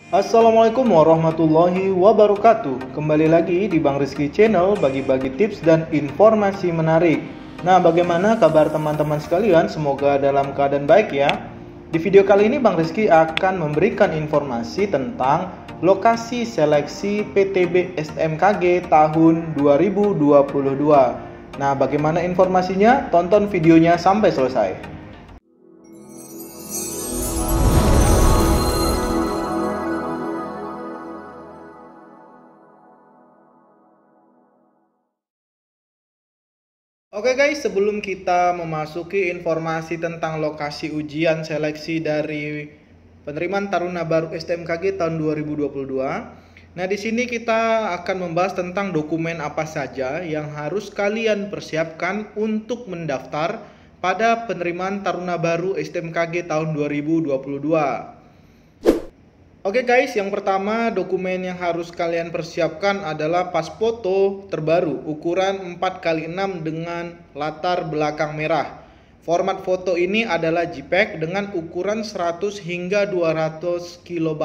Assalamualaikum warahmatullahi wabarakatuh. Kembali lagi di Bang Rizky Channel, bagi-bagi tips dan informasi menarik. Nah, bagaimana kabar teman-teman sekalian? Semoga dalam keadaan baik ya. Di video kali ini Bang Rizky akan memberikan informasi tentang lokasi seleksi PTB STMKG tahun 2022. Nah, bagaimana informasinya? Tonton videonya sampai selesai. Oke guys, sebelum kita memasuki informasi tentang lokasi ujian seleksi dari penerimaan Taruna Baru STMKG tahun 2022. Nah, di sini kita akan membahas tentang dokumen apa saja yang harus kalian persiapkan untuk mendaftar pada penerimaan Taruna Baru STMKG tahun 2022. Oke guys, yang pertama dokumen yang harus kalian persiapkan adalah pas foto terbaru ukuran 4x6 dengan latar belakang merah. Format foto ini adalah JPEG dengan ukuran 100 hingga 200 KB.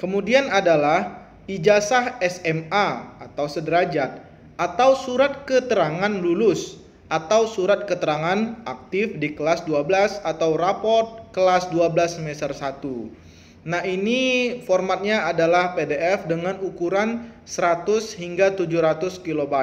Kemudian adalah ijazah SMA atau sederajat atau surat keterangan lulus atau surat keterangan aktif di kelas 12 atau raport kelas 12 semester 1. Nah, ini formatnya adalah PDF dengan ukuran 100 hingga 700 KB.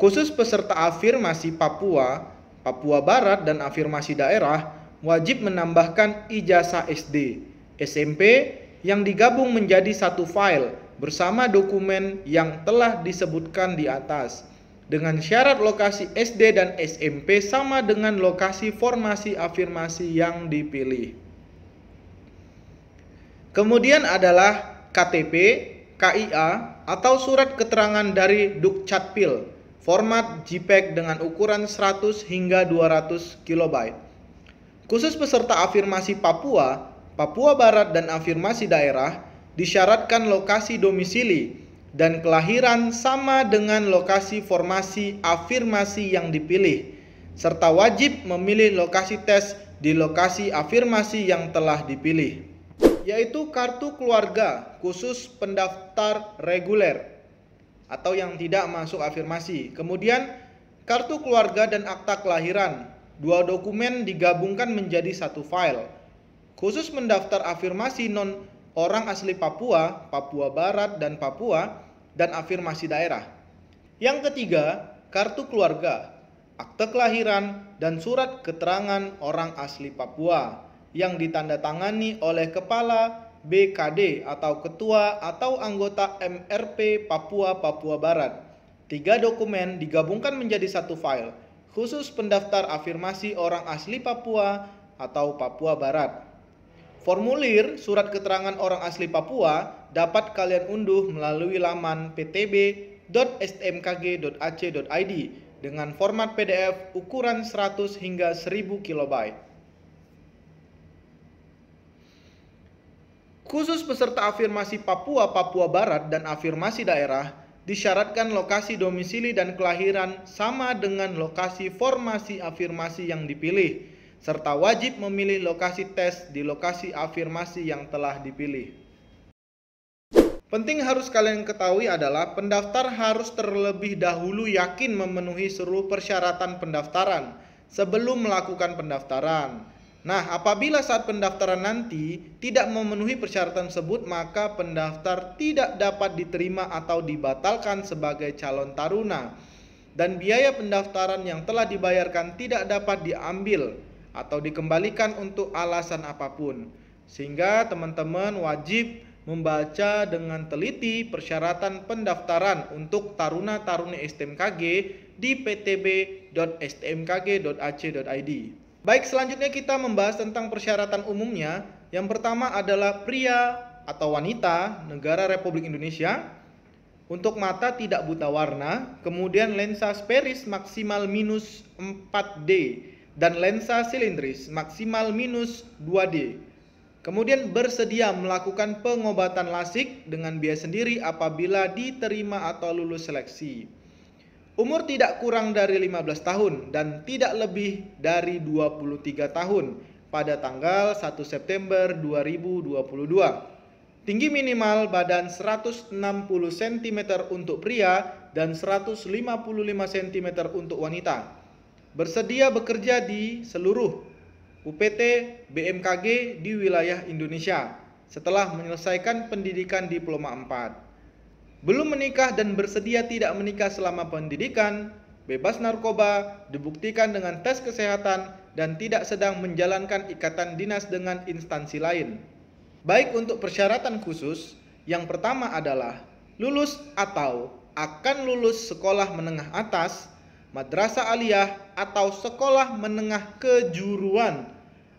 Khusus peserta afirmasi Papua, Papua Barat dan afirmasi daerah wajib menambahkan ijazah SD, SMP yang digabung menjadi satu file bersama dokumen yang telah disebutkan di atas. Dengan syarat lokasi SD dan SMP sama dengan lokasi formasi afirmasi yang dipilih. Kemudian adalah KTP, KIA, atau surat keterangan dari Dukcapil, format JPEG dengan ukuran 100 hingga 200 KB. Khusus peserta afirmasi Papua, Papua Barat dan afirmasi daerah disyaratkan lokasi domisili dan kelahiran sama dengan lokasi formasi afirmasi yang dipilih, serta wajib memilih lokasi tes di lokasi afirmasi yang telah dipilih, yaitu kartu keluarga khusus pendaftar reguler atau yang tidak masuk afirmasi. Kemudian kartu keluarga dan akta kelahiran. Dua dokumen digabungkan menjadi satu file. Khusus mendaftar afirmasi non orang asli Papua, Papua Barat dan Papua dan afirmasi daerah. Yang ketiga, kartu keluarga, akte kelahiran dan surat keterangan orang asli Papua yang ditandatangani oleh Kepala BKD atau Ketua atau anggota MRP Papua Barat. Tiga dokumen digabungkan menjadi satu file, khusus pendaftar afirmasi orang asli Papua atau Papua Barat. Formulir surat keterangan orang asli Papua dapat kalian unduh melalui laman ptb.stmkg.ac.id dengan format PDF ukuran 100 hingga 1000 KB. Khusus peserta afirmasi Papua Barat dan afirmasi daerah disyaratkan lokasi domisili dan kelahiran sama dengan lokasi formasi afirmasi yang dipilih, serta wajib memilih lokasi tes di lokasi afirmasi yang telah dipilih. Penting harus kalian ketahui adalah pendaftar harus terlebih dahulu yakin memenuhi seluruh persyaratan pendaftaran sebelum melakukan pendaftaran. Nah, apabila saat pendaftaran nanti tidak memenuhi persyaratan tersebut, maka pendaftar tidak dapat diterima atau dibatalkan sebagai calon taruna. Dan biaya pendaftaran yang telah dibayarkan tidak dapat diambil atau dikembalikan untuk alasan apapun. Sehingga teman-teman wajib membaca dengan teliti persyaratan pendaftaran untuk taruna-taruni STMKG di ptb.stmkg.ac.id. Baik, selanjutnya kita membahas tentang persyaratan umumnya. Yang pertama adalah pria atau wanita negara Republik Indonesia untuk mata tidak buta warna, kemudian lensa sferis maksimal minus 4D dan lensa silindris maksimal minus 2D. Kemudian bersedia melakukan pengobatan lasik dengan biaya sendiri apabila diterima atau lulus seleksi. Umur tidak kurang dari 15 tahun dan tidak lebih dari 23 tahun pada tanggal 1 September 2022. Tinggi minimal badan 160 cm untuk pria dan 155 cm untuk wanita. Bersedia bekerja di seluruh UPT BMKG di wilayah Indonesia setelah menyelesaikan pendidikan diploma 4. Belum menikah dan bersedia tidak menikah selama pendidikan, bebas narkoba, dibuktikan dengan tes kesehatan, dan tidak sedang menjalankan ikatan dinas dengan instansi lain. Baik untuk persyaratan khusus, yang pertama adalah lulus atau akan lulus sekolah menengah atas, madrasah aliyah atau sekolah menengah kejuruan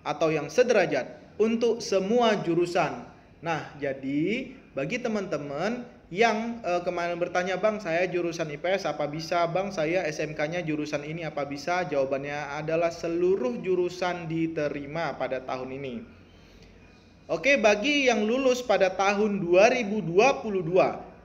atau yang sederajat untuk semua jurusan. Nah, jadi bagi teman-teman yang kemarin bertanya, Bang, saya jurusan IPS apa bisa? Bang, saya SMK-nya jurusan ini apa bisa? Jawabannya adalah seluruh jurusan diterima pada tahun ini. Oke, bagi yang lulus pada tahun 2022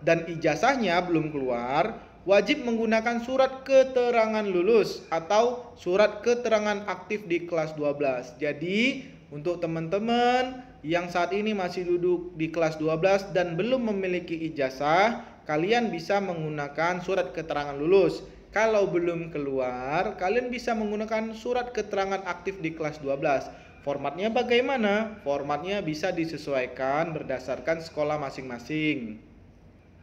dan ijazahnya belum keluar, wajib menggunakan surat keterangan lulus atau surat keterangan aktif di kelas 12. Jadi, untuk teman-teman yang saat ini masih duduk di kelas 12 dan belum memiliki ijazah, kalian bisa menggunakan surat keterangan lulus. Kalau belum keluar, kalian bisa menggunakan surat keterangan aktif di kelas 12. Formatnya bagaimana? Formatnya bisa disesuaikan berdasarkan sekolah masing-masing.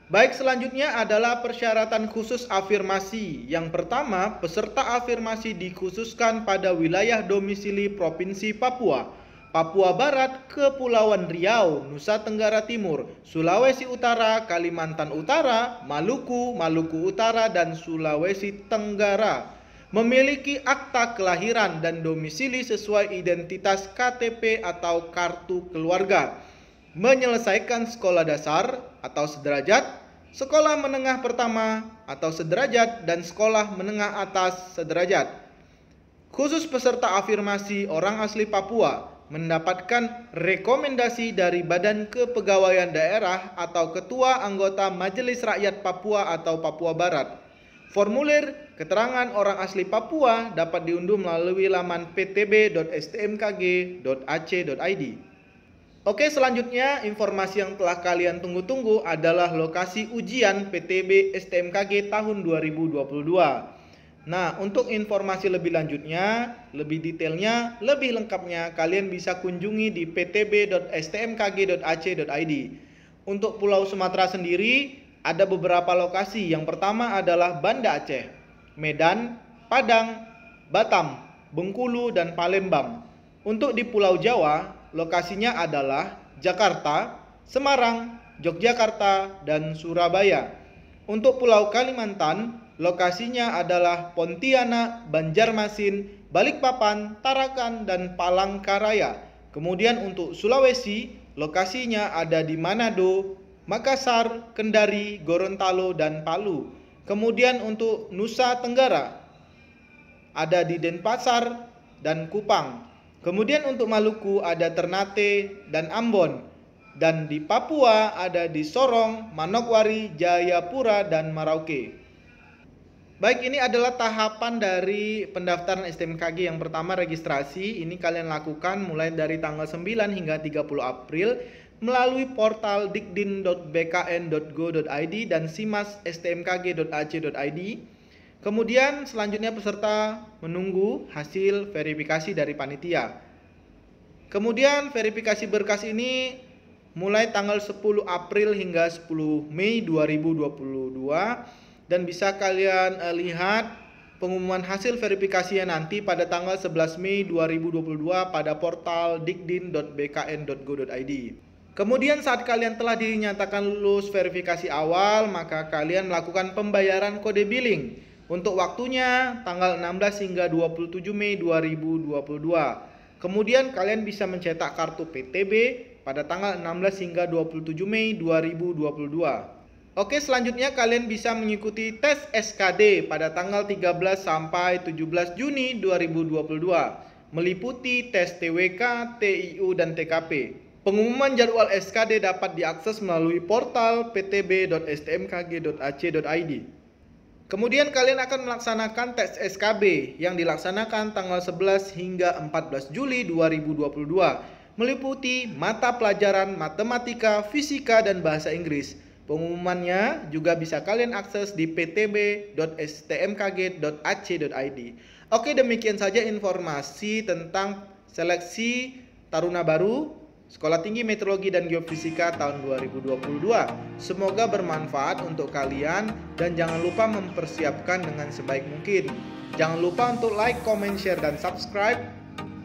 Baik, selanjutnya adalah persyaratan khusus afirmasi. Yang pertama, peserta afirmasi dikhususkan pada wilayah domisili Provinsi Papua, Papua Barat, Kepulauan Riau, Nusa Tenggara Timur, Sulawesi Utara, Kalimantan Utara, Maluku, Maluku Utara, dan Sulawesi Tenggara. Memiliki akta kelahiran dan domisili sesuai identitas KTP atau kartu keluarga. Menyelesaikan sekolah dasar atau sederajat, sekolah menengah pertama atau sederajat, dan sekolah menengah atas sederajat. Khusus peserta afirmasi orang asli Papua mendapatkan rekomendasi dari Badan Kepegawaian Daerah atau Ketua Anggota Majelis Rakyat Papua atau Papua Barat. Formulir keterangan orang asli Papua dapat diunduh melalui laman ptb.stmkg.ac.id. Oke, selanjutnya informasi yang telah kalian tunggu-tunggu adalah lokasi ujian PTB STMKG tahun 2022. Nah, untuk informasi lebih lanjutnya, lebih detailnya, lebih lengkapnya, kalian bisa kunjungi di ptb.stmkg.ac.id. Untuk Pulau Sumatera sendiri, ada beberapa lokasi. Yang pertama adalah Banda Aceh, Medan, Padang, Batam, Bengkulu, dan Palembang. Untuk di Pulau Jawa, lokasinya adalah Jakarta, Semarang, Yogyakarta, dan Surabaya. Untuk Pulau Kalimantan, lokasinya adalah Pontianak, Banjarmasin, Balikpapan, Tarakan, dan Palangkaraya. Kemudian untuk Sulawesi, lokasinya ada di Manado, Makassar, Kendari, Gorontalo, dan Palu. Kemudian untuk Nusa Tenggara ada di Denpasar dan Kupang. Kemudian untuk Maluku ada Ternate dan Ambon. Dan di Papua ada di Sorong, Manokwari, Jayapura, dan Merauke. Baik, ini adalah tahapan dari pendaftaran STMKG. Yang pertama registrasi. Ini kalian lakukan mulai dari tanggal 9 hingga 30 April melalui portal dikdin.bkn.go.id dan simas.stmkg.ac.id. Kemudian selanjutnya peserta menunggu hasil verifikasi dari panitia. Kemudian verifikasi berkas ini mulai tanggal 10 April hingga 10 Mei 2022 dan bisa kalian lihat pengumuman hasil verifikasinya nanti pada tanggal 11 Mei 2022 pada portal dikdin.bkn.go.id. Kemudian saat kalian telah dinyatakan lulus verifikasi awal, maka kalian melakukan pembayaran kode billing untuk waktunya tanggal 16 hingga 27 Mei 2022. Kemudian kalian bisa mencetak kartu PTB pada tanggal 16 hingga 27 Mei 2022. Oke, selanjutnya kalian bisa mengikuti tes SKD pada tanggal 13 sampai 17 Juni 2022, meliputi tes TWK, TIU, dan TKP. Pengumuman jadwal SKD dapat diakses melalui portal ptb.stmkg.ac.id. Kemudian kalian akan melaksanakan tes SKB yang dilaksanakan tanggal 11 hingga 14 Juli 2022 meliputi mata pelajaran matematika, fisika, dan bahasa Inggris. Pengumumannya juga bisa kalian akses di ptb.stmkg.ac.id. Oke, demikian saja informasi tentang seleksi Taruna Baru Sekolah Tinggi Meteorologi dan Geofisika tahun 2022. Semoga bermanfaat untuk kalian dan jangan lupa mempersiapkan dengan sebaik mungkin. Jangan lupa untuk like, comment, share, dan subscribe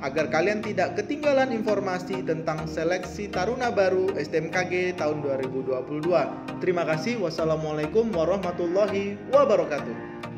agar kalian tidak ketinggalan informasi tentang seleksi Taruna Baru STMKG tahun 2022. Terima kasih. Wassalamualaikum warahmatullahi wabarakatuh.